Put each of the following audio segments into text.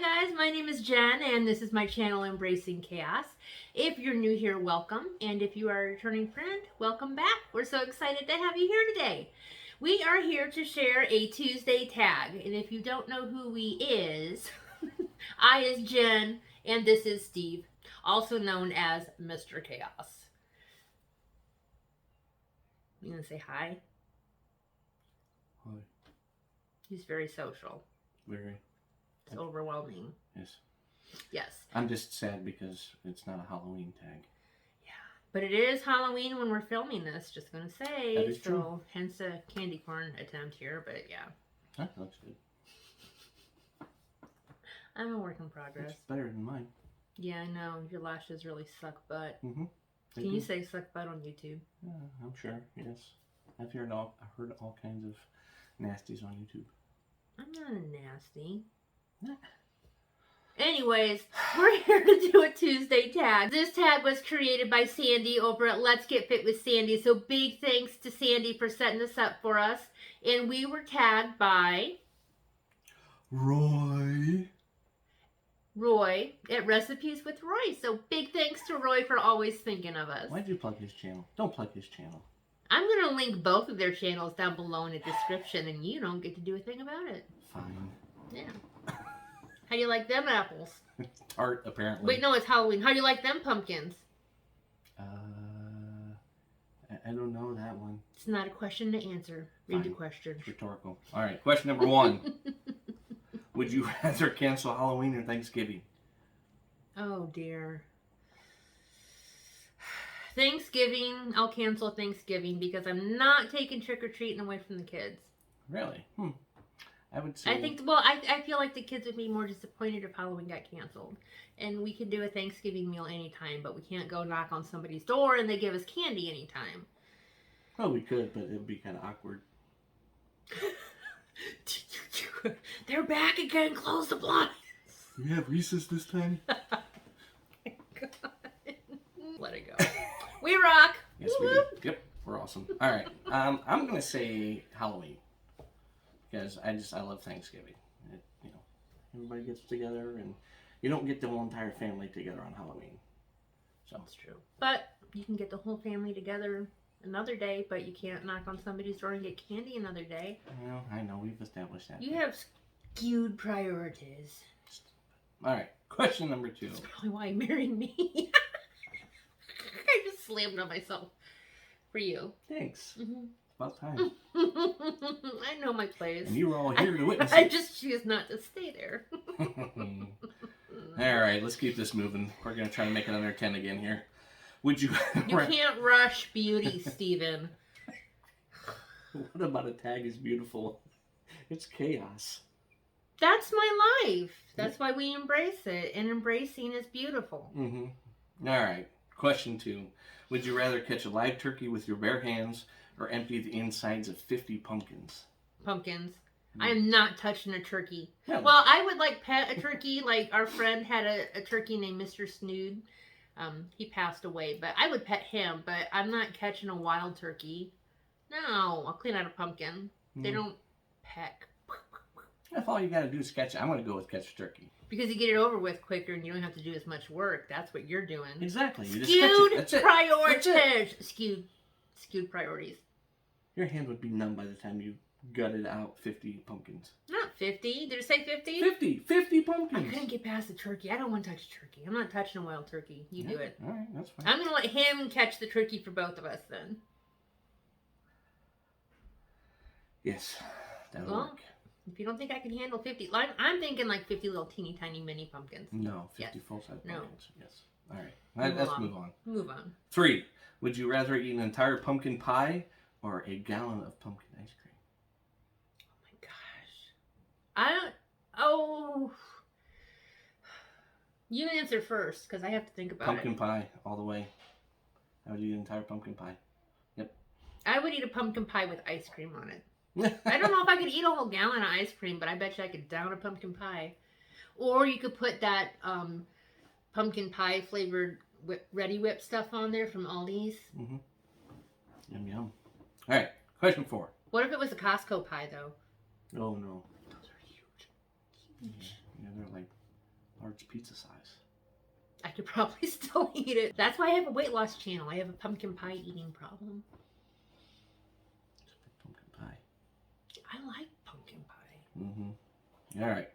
guys, my name is Jen and this is my channel Embracing Chaos. If you're new here, welcome, and if you are a returning friend, welcome back. We're so excited to have you here today. We are here to share a Tuesday tag, and if you don't know who we is, I is Jen and this is Steve, also known as Mr. Chaos. You gonna say hi? Hi. He's very social. Very. It's overwhelming. Yes. Yes. I'm just sad because it's not a Halloween tag. Yeah. But it is Halloween when we're filming this, just gonna say. That is true. Hence a candy corn attempt here, but yeah. That looks good. I'm a work in progress. It's better than mine. Yeah, I know. Your lashes really suck butt. Mm-hmm. Can you say suck butt on YouTube? Yeah, I'm sure, yes. I've heard all kinds of nasties on YouTube. I'm not a nasty. Nah. Anyways, we're here to do a Tuesday tag. This tag was created by Sandy over at Let's Get Fit with Sandy. So big thanks to Sandy for setting this up for us. And we were tagged by Roy at Recipes with Roy. So big thanks to Roy for always thinking of us. Why'd you plug his channel? Don't plug his channel. I'm going to link both of their channels down below in the description, and you don't get to do a thing about it. Fine. Yeah. How do you like them apples? Tart, apparently. Wait, no, it's Halloween. How do you like them pumpkins? I don't know that one. It's not a question to answer. Read the question. It's rhetorical. All right, question number 1. Would you rather cancel Halloween or Thanksgiving? Oh, dear. Thanksgiving. I'll cancel Thanksgiving because I'm not taking trick-or-treating away from the kids. Really? I would say... I feel like the kids would be more disappointed if Halloween got canceled. And we can do a Thanksgiving meal anytime, but we can't go knock on somebody's door and they give us candy anytime. Well, we could, but it would be kind of awkward. They're back again. Close the blinds. Do we have Reese's this time? Let it go. We rock. Yes, we do. Yep, we're awesome. All right, I'm gonna say Halloween because I love Thanksgiving. Everybody gets together, and you don't get the whole entire family together on Halloween. So that's true. But you can get the whole family together another day, but you can't knock on somebody's door and get candy another day. Well, I know we've established that. You have skewed priorities. All right, question number 2. That's probably why you married me. I just slammed on myself for you. Thanks. Mm-hmm. About time. I know my place. And you were all here to witness I it. just choose not to stay there. All right, let's keep this moving. We're going to try to make it under 10 again here. Would you... You can't rush beauty, Steven. What about a tag is beautiful? It's chaos. That's my life. That's why we embrace it. And embracing is beautiful. Mm-hmm. All right. Question 2. Would you rather catch a live turkey with your bare hands or empty the insides of 50 pumpkins? Pumpkins. I am not touching a turkey. Yeah. Well, I would like pet a turkey. Like our friend had a turkey named Mr. Snood. He passed away, but I would pet him. But I'm not catching a wild turkey. No, I'll clean out a pumpkin. They don't peck. If all you got to do is catch it, I'm going to go with catch a turkey. Because you get it over with quicker and you don't have to do as much work. That's what you're doing. Exactly. You just catch it. That's it. Priorities. That's it. Skewed priorities. Your hand would be numb by the time you gutted out 50 pumpkins. Not 50. Did it say 50? 50 pumpkins. I couldn't get past the turkey. I don't want to touch a turkey. I'm not touching a wild turkey. You do it. All right, that's fine. I'm going to let him catch the turkey for both of us then. Yes, that'll work. If you don't think I can handle 50, I'm thinking like 50 little teeny tiny mini pumpkins. No, 50 full-size pumpkins. No. Yes. All right, let's move on. Move on. 3. Would you rather eat an entire pumpkin pie or a gallon of pumpkin ice cream? Oh my gosh. Oh. You answer first, because I have to think about Pumpkin pie, all the way. I would eat an entire pumpkin pie. Yep. I would eat a pumpkin pie with ice cream on it. I don't know if I could eat a whole gallon of ice cream, but I bet you I could down a pumpkin pie. Or you could put that pumpkin pie flavored Ready Whip stuff on there from Aldi's. Mm-hmm. Yum, yum. All right, question 4. What if it was a Costco pie, though? Oh, no. Those are huge. Yeah, they're like large pizza size. I could probably still eat it. That's why I have a weight loss channel. I have a pumpkin pie eating problem. Pumpkin pie. I like pumpkin pie. Mm-hmm. All right.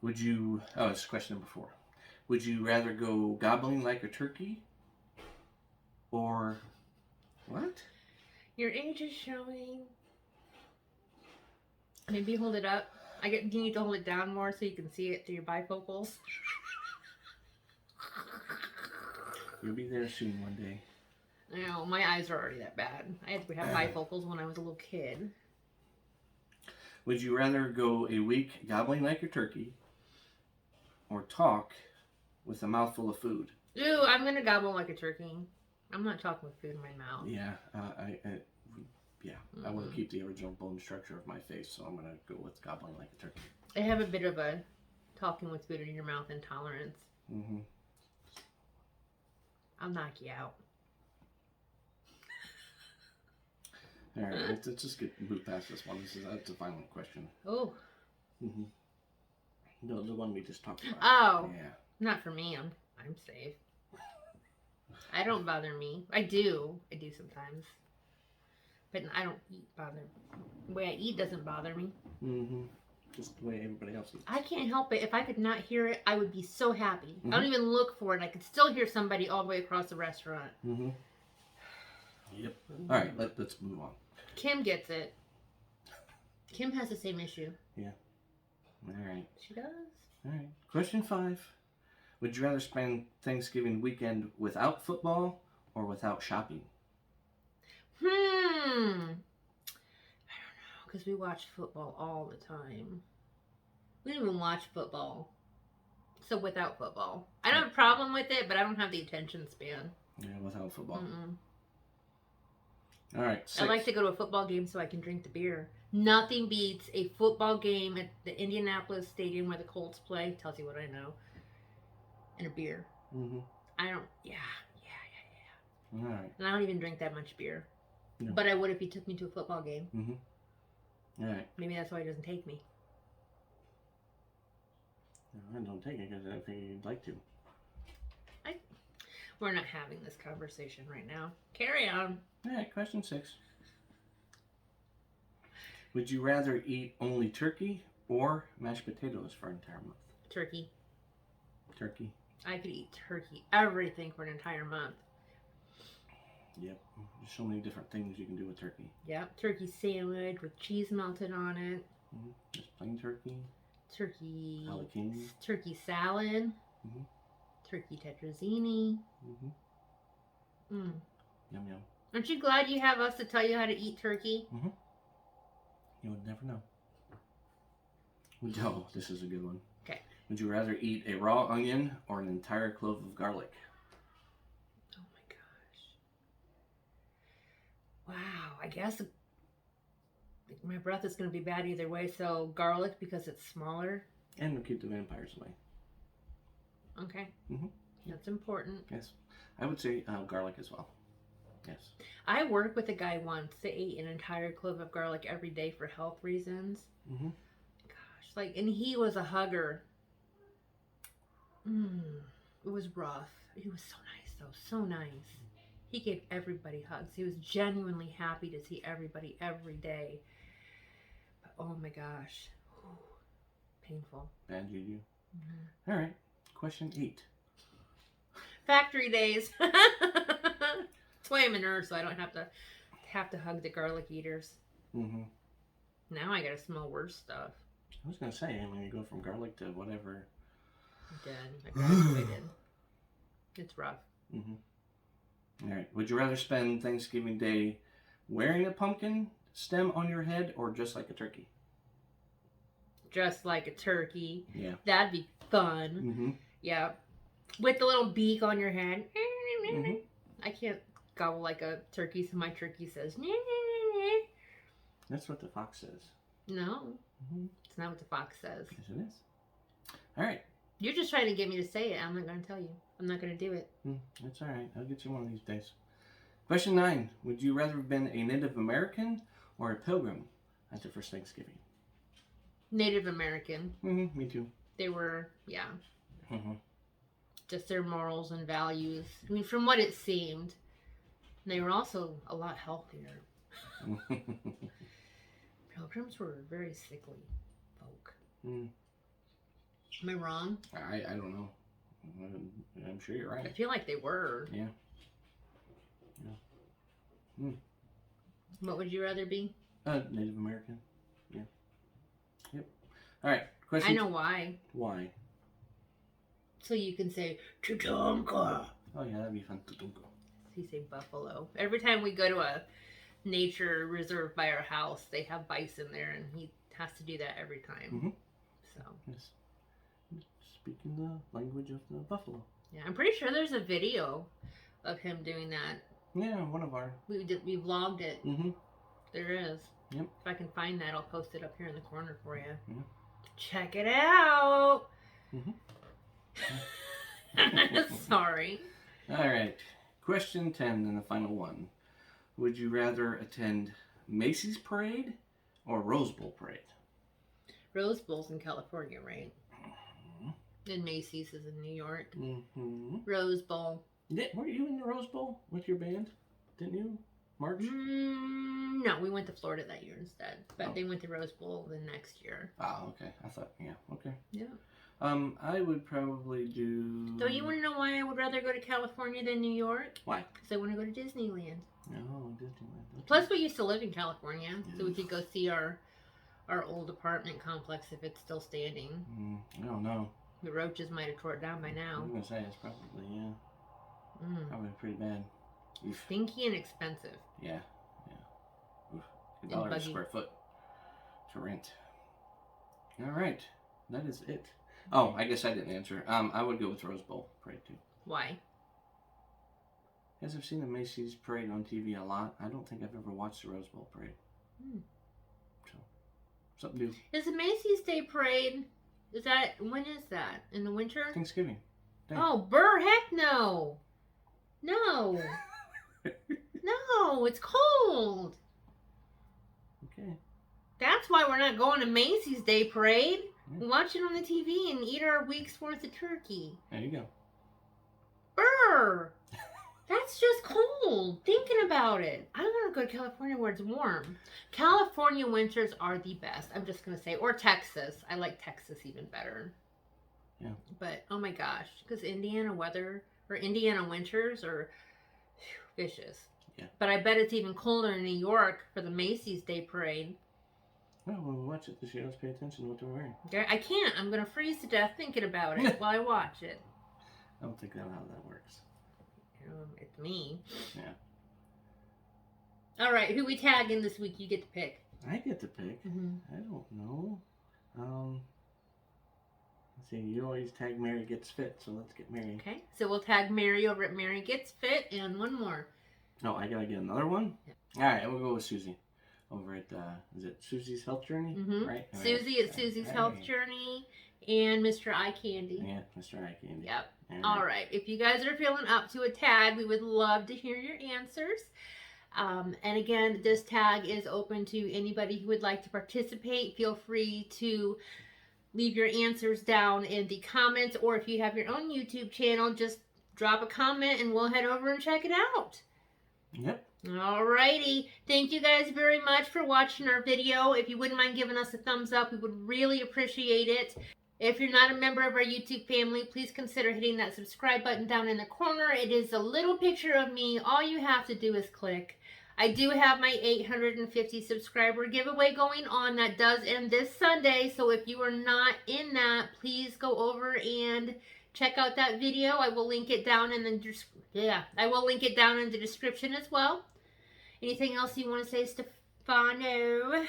Would you... Oh, it's question number 4. Would you rather go gobbling like a turkey or... What? Your age is showing. Maybe hold it up. You need to hold it down more so you can see it through your bifocals. You'll be there soon one day. I know, my eyes are already that bad. I had to have bifocals when I was a little kid. Would you rather go a week gobbling like a turkey or talk with a mouthful of food? Ooh, I'm gonna gobble like a turkey. I'm not talking with food in my mouth. Yeah, I want to keep the original bone structure of my face, so I'm gonna go with gobbling like a turkey. I have a bit of a talking with food in your mouth intolerance. Mm-hmm. I'll knock you out. All right, let's just move past this one. That's a final question. Oh. Mm-hmm. No, the one we just talked about. Oh. Yeah. Not for me. I'm safe. I don't bother me. I do sometimes, but I don't bother. The way I eat doesn't bother me. Mm-hmm. Just the way everybody else eats. I can't help it. If I could not hear it, I would be so happy. Mm-hmm. I don't even look for it. I could still hear somebody all the way across the restaurant. Mm-hmm. Yep. All right, let's move on. Kim gets it. Kim has the same issue. Yeah. All right. She does. All right. Question 5. Would you rather spend Thanksgiving weekend without football or without shopping? I don't know, because we watch football all the time. We don't even watch football. So without football. I don't have a problem with it, but I don't have the attention span. Yeah, without football. Mm-mm. All right. 6. I like to go to a football game so I can drink the beer. Nothing beats a football game at the Indianapolis Stadium where the Colts play. Tells you what I know. And a beer. Mm-hmm. Yeah. All right. And I don't even drink that much beer. No. But I would if he took me to a football game. Mm-hmm. All right. Maybe that's why he doesn't take me. I don't take it because I don't think you'd like to. We're not having this conversation right now. Carry on. All right, question 6. Would you rather eat only turkey or mashed potatoes for an entire month? Turkey. Turkey. I could eat turkey, everything for an entire month. Yep. There's so many different things you can do with turkey. Yep. Turkey sandwich with cheese melted on it. Mm-hmm. Just plain turkey. Turkey. Jalapeno. Turkey salad. Mm-hmm. Turkey tetrazzini. Mm-hmm. Yum yum. Aren't you glad you have us to tell you how to eat turkey? Mm-hmm. You would never know. Oh, this is a good one. Okay. Would you rather eat a raw onion or an entire clove of garlic? Oh my gosh. Wow. I guess my breath is going to be bad either way. So garlic because it's smaller. And we'll keep the vampires away. Okay. Mm-hmm. That's important. Yes. I would say garlic as well. Yes. I worked with a guy once that ate an entire clove of garlic every day for health reasons. Mm-hmm. Gosh, and he was a hugger. It was rough. He was so nice, though. So nice. He gave everybody hugs. He was genuinely happy to see everybody every day. But oh my gosh. Painful. Bad juju. Mm-hmm. All right. Question 8. Factory days. That's why I'm a nurse, so I don't have to hug the garlic eaters. Mm-hmm. Now I gotta smell worse stuff. I was gonna say, I mean, you go from garlic to whatever. I graduated. It's rough. Mm-hmm. All right. Would you rather spend Thanksgiving Day wearing a pumpkin stem on your head or just like a turkey? Just like a turkey. Yeah. That'd be fun. Mm-hmm. Yeah. With the little beak on your head. Mm-hmm. I can't gobble like a turkey, so my turkey says, That's what the fox says. No. Mm-hmm. It's not what the fox says. Yes, it is. All right. You're just trying to get me to say it. I'm not going to tell you. I'm not going to do it. That's all right. I'll get you one of these days. Question 9. Would you rather have been a Native American or a pilgrim at your first Thanksgiving? Native American. Mm-hmm. Me too. They were, yeah, Mm-hmm. just their morals and values. I mean, from what it seemed, they were also a lot healthier. Pilgrims were very sickly folk. Mm. Am I wrong? I don't know. I'm sure you're I right. feel like they were. Yeah. Mm. What would you rather be? Native American. Yeah. Yep. All right. I Question. know why. Why? So you can say Tatanka. Oh yeah, that'd be fun. You say buffalo. Every time we go to a nature reserve by our house, they have bison there, and he has to do that every time. Mm-hmm. So Yes. Speaking the language of the buffalo. yeah, I'm pretty sure there's a video of him doing that. Yeah, one of our. We vlogged it. Mm-hmm. There is. Yep. If I can find that, I'll post it up here in the corner for you. Yeah. Check it out. Mm-hmm. Sorry. All right. Question 10 and the final one. Would you rather attend Macy's Parade or Rose Bowl Parade? Rose Bowl's in California, right? Mm-hmm. And Macy's is in New York. Mm-hmm. Rose Bowl. Were you in the Rose Bowl with your band? Didn't you? March? No, we went to Florida that year instead. But Oh. they went to Rose Bowl the next year. Oh, okay. I thought, yeah, okay. Yeah. I would probably do. So you want to know why I would rather go to California than New York? Why? Because I want to go to Disneyland. No, Disneyland. Okay. Plus, we used to live in California, so we could go see our old apartment complex if it's still standing. I don't know. The roaches might have tore it down by now. I'm gonna say it's probably Mm. probably pretty bad. Oof. Stinky and expensive. Yeah. Oof. And $1 a buggy. square foot to rent. All right, that is it. Oh, I guess I didn't answer. I would go with Rose Bowl Parade too. Why? As I've seen the Macy's Parade on TV a lot, I don't think I've ever watched the Rose Bowl Parade. So, something new. Is the Macy's Day Parade? When is that? In the winter? Thanksgiving. Dang. Oh, burr! Heck no! No! No! It's cold! Okay. That's why we're not going to Macy's Day Parade. We watch it on the TV and eat our week's worth of turkey. There you go. Burr! That's just cold. Thinking about it. I want to go to California where it's warm. California winters are the best. I'm just going to say. Or Texas. I like Texas even better. Yeah. But, oh my gosh. Because Indiana winters are vicious. Yeah. But I bet it's even colder in New York for the Macy's Day Parade. Well, when we watch it this year, let's pay attention to what they're wearing. I can't. I'm going to freeze to death thinking about it while I watch it. I don't think that's how that works. It's me. Yeah. All right, who we tagging this week? You get to pick. I get to pick. Mm-hmm. I don't know. Let's see. You always tag Mary Gets Fit, so let's get Mary. Okay, so we'll tag Mary over at Mary Gets Fit, and one more. Oh, I gotta get another one? Yeah. All right, we'll go with Suzy. Over at, is it Suzy's Health Journey? Mm-hmm. Right? All Suzy at Suzy's Health Journey, and Mr. Eye Candy. Yeah, Mr. Eye Candy. Yep. All right. If you guys are feeling up to a tag, we would love to hear your answers. And again, this tag is open to anybody who would like to participate. Feel free to leave your answers down in the comments, or if you have your own YouTube channel, just drop a comment and we'll head over and check it out. Yep. Alrighty. Thank you guys very much for watching our video. If you wouldn't mind giving us a thumbs up, we would really appreciate it. If you're not a member of our YouTube family, please consider hitting that subscribe button down in the corner. It is a little picture of me. All you have to do is click. I do have my 850 subscriber giveaway going on. That does end this Sunday. So if you are not in that, please go over and check out that video. I will link it down in the description as well. Anything else you want to say, Stefano?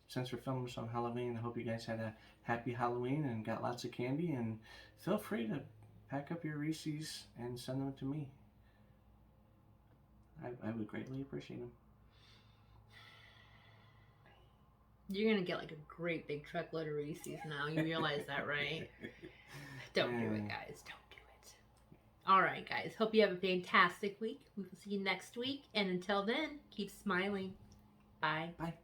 Since we're filming this on Halloween, I hope you guys had a happy Halloween and got lots of candy. And feel free to pack up your Reese's and send them to me. I would greatly appreciate them. You're going to get like a great big truckload of Reese's now. You realize that, right? Don't do it, guys. Don't do it. All right, guys. Hope you have a fantastic week. We will see you next week. And until then, keep smiling. Bye. Bye.